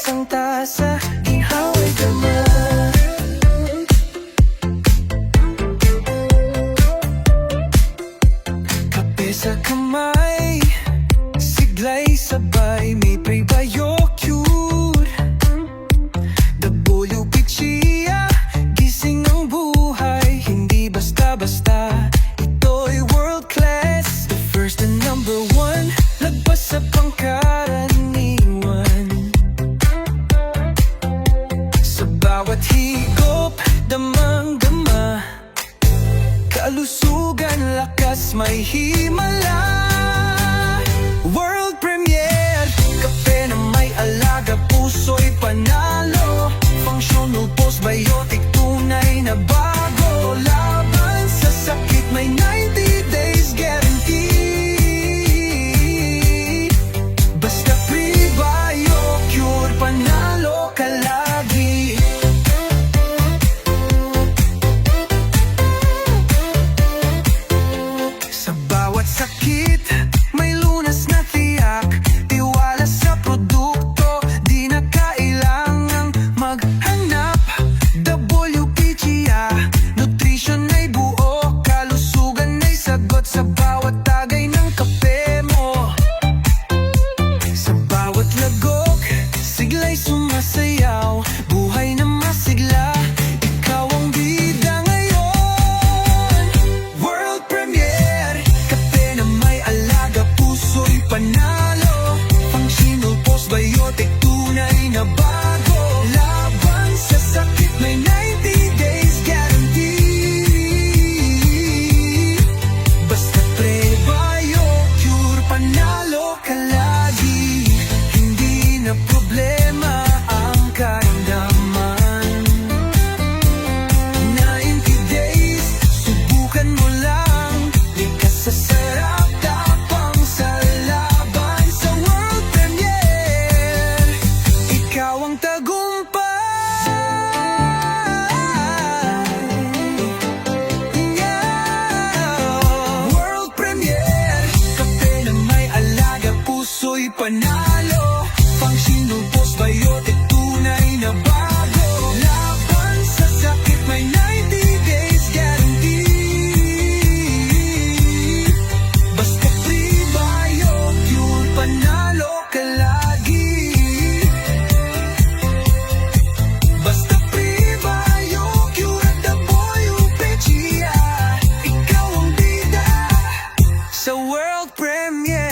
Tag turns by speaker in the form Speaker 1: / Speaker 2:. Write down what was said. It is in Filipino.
Speaker 1: isang tasa, ihaway kama. Kape sa kamay, siglay sabay, may prebiotic, the WP Chia, gising ang buhay, hindi basta-basta, ito'y world class. The first and number one, lagpas sa pangkaraniwan. Sa bawat higop, damang-dama, kalusugan, lakas, may himala. World premiere, kape na may alaga, puso'y panalo. Functional postbiotic, tunay na bago. Laban sa sakit, may 90 days guarantee. Basta pre-bio-cure, panalo ka lagi. Sa bawat sakit, may lunas na tiyak. Tiwala sa produkto, di na kailangang maghanap. WP Chia, nutrition ay buo, kalusugan ay sagot sa bawat tagay ng kape mo. Sa bawat lagok, siglay sumasayaw, buhay na masigla, ikaw ang bida ngayon. World premiere, kape na may alaga, puso'y panalo. Functional postbiotic, tunay na bago. Laban sa sakit, may 90 days guarantee. Basta pre-bio-cure, panalo ka lagi. Hindi na problema ang karamdaman. 90 days, subukan mo lang. Likas sa sarap, tapang sa laban. Sa world premiere, ikaw ang tagumpay. World premiere, kape na may alaga, puso'y panalo. Functional postbiotic, tunay na bago. Laban sa sakit, may 90 days guarantee. Basta pre-bio-cure, panalo ka lagi. Basta pre-bio-cure at WP Chia, ikaw ang bida sa world premiere.